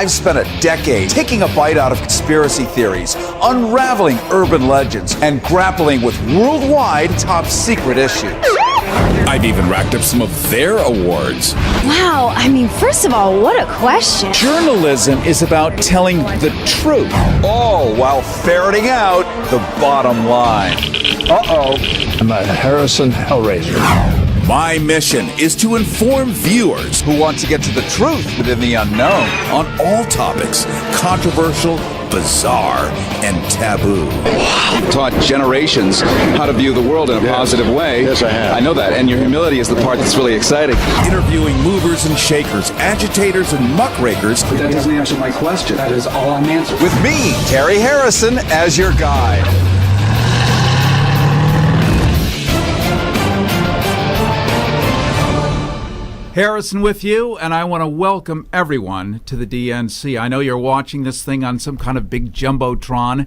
I've spent a decade taking a bite out of conspiracy theories, unraveling urban legends, and grappling with worldwide top secret issues. I've even racked up some of their awards. Wow, I mean, first of all, what a question. Journalism is about telling the truth, all while ferreting out the bottom line. I'm a Harrison Hellraiser. My mission is to inform viewers Who want to get to the truth within the unknown. on all topics, controversial, bizarre, and taboo. You've taught generations how to view the world in a positive way. Yes, I have. I know that, and your humility is the part that's really exciting. Interviewing movers and shakers, agitators and muckrakers, That doesn't answer my question. That is all I'm answering. With me, Terry Harrison, as your guide. Harrison with you, and I want to welcome everyone to the DNC. I know you're watching this thing on some kind of big jumbotron,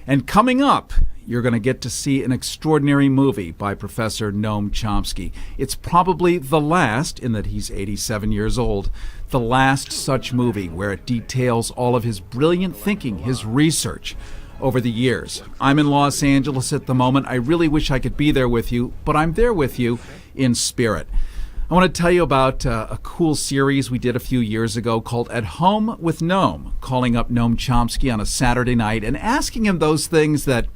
and coming up, you're going to get to see an extraordinary movie by Professor Noam Chomsky. It's probably the last, in that he's 87 years old, the last such movie where it details all of his brilliant thinking, his research over the years. I'm in Los Angeles at the moment. I really wish I could be there with you, but I'm there with you in spirit. I want to tell you about a cool series we did a few years ago called At Home with Noam, calling up Noam Chomsky on a Saturday night and asking him those things that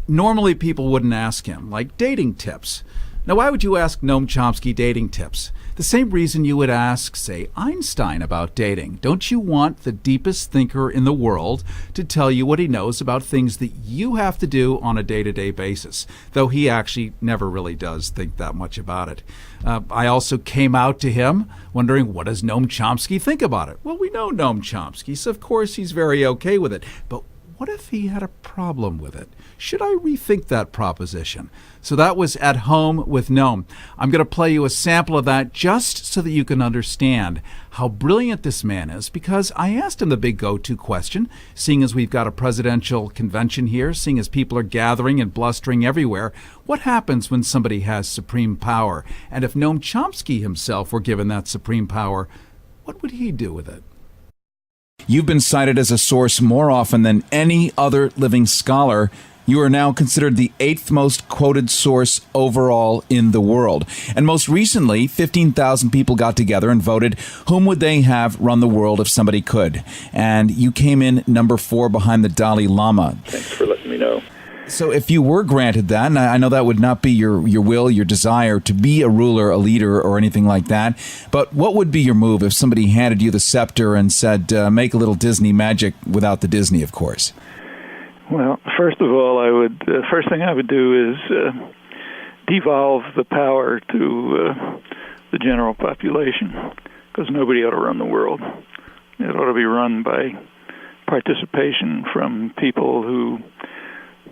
normally people wouldn't ask him, like dating tips. Now, why would you ask Noam Chomsky dating tips? The same reason you would ask, say, Einstein about dating. Don't you want the deepest thinker in the world to tell you what he knows about things that you have to do on a day-to-day basis? Though he actually never really does think that much about it. I also came out to him wondering, what does Noam Chomsky think about it? Well, we know Noam Chomsky, so of course he's very okay with it. But what if he had a problem with it? Should I rethink that proposition? So that was At Home with Noam. I'm going to play you a sample of that just so that you can understand how brilliant this man is, because I asked him the big go-to question, seeing as we've got a presidential convention here, seeing as people are gathering and blustering everywhere, what happens when somebody has supreme power? And if Noam Chomsky himself were given that supreme power, what would he do with it? You've been cited as a source more often than any other living scholar. You are now considered the 8th most quoted source overall in the world. And most recently, 15,000 people got together and voted whom would they have run the world if somebody could. And you came in number 4 behind the Dalai Lama. Thanks for letting me know. So if you were granted that, and I know that would not be your will, your desire to be a ruler, a leader, or anything like that, but what would be your move if somebody handed you the scepter and said, make a little Disney magic without the Disney, of course? Well, first of all, first thing I would do is devolve the power to the general population, because nobody ought to run the world. It ought to be run by participation from people who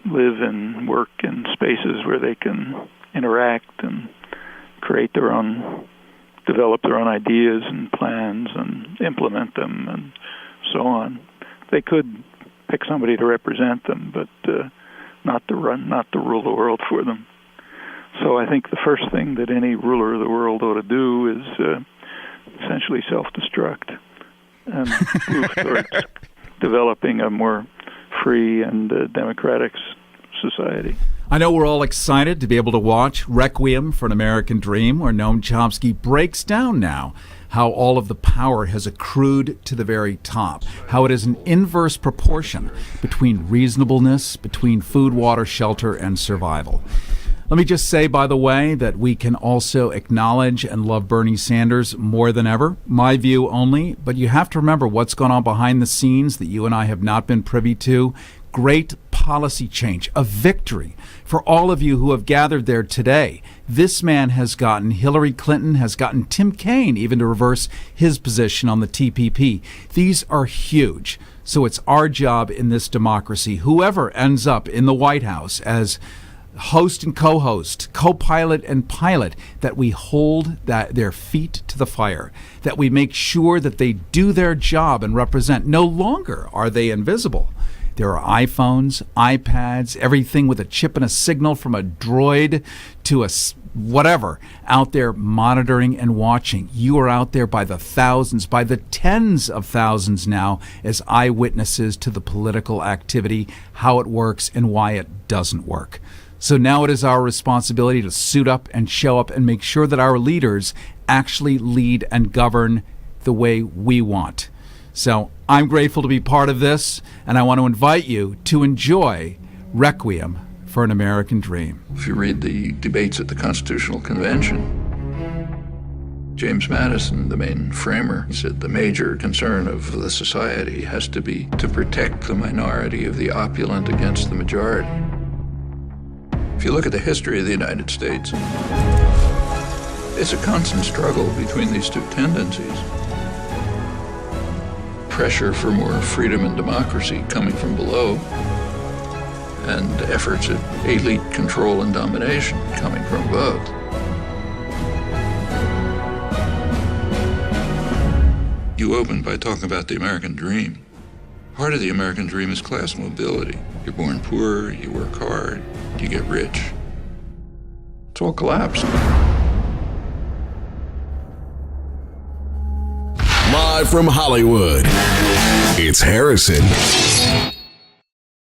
live and work in spaces where they can interact and create their own, develop their own ideas and plans and implement them and so on. They could pick somebody to represent them, but not to rule the world for them. So I think the first thing that any ruler of the world ought to do is essentially self-destruct and move towards developing a more free and democratic society. I know we're all excited to be able to watch Requiem for an American Dream, where Noam Chomsky breaks down now how all of the power has accrued to the very top, how it is an inverse proportion between reasonableness, between food, water, shelter, and survival. Let me just say, by the way, that we can also acknowledge and love Bernie Sanders more than ever. My view only, but you have to remember what's going on behind the scenes that you and I have not been privy to. Great policy change, a victory for all of you who have gathered there today. This man has gotten Hillary Clinton, has gotten Tim Kaine even to reverse his position on the TPP. These are huge. So it's our job in this democracy, whoever ends up in the White House as host and co-host, co-pilot and pilot, that we hold their feet to the fire, that we make sure that they do their job and represent. No longer are they invisible. There are iPhones, iPads, everything with a chip and a signal, from a droid to a whatever, out there monitoring and watching. You are out there by the thousands, by the tens of thousands now as eyewitnesses to the political activity, how it works and why it doesn't work. So now it is our responsibility to suit up and show up and make sure that our leaders actually lead and govern the way we want. So I'm grateful to be part of this, and I want to invite you to enjoy Requiem for an American Dream. If you read the debates at the Constitutional Convention, James Madison, the main framer, said the major concern of the society has to be to protect the minority of the opulent against the majority. If you look at the history of the United States, it's a constant struggle between these two tendencies. Pressure for more freedom and democracy coming from below, and efforts at elite control and domination coming from above. You opened by talking about the American dream. Part of the American dream is class mobility. You're born poor, you work hard, you get rich. It's all collapsed. Live from Hollywood, it's Harrison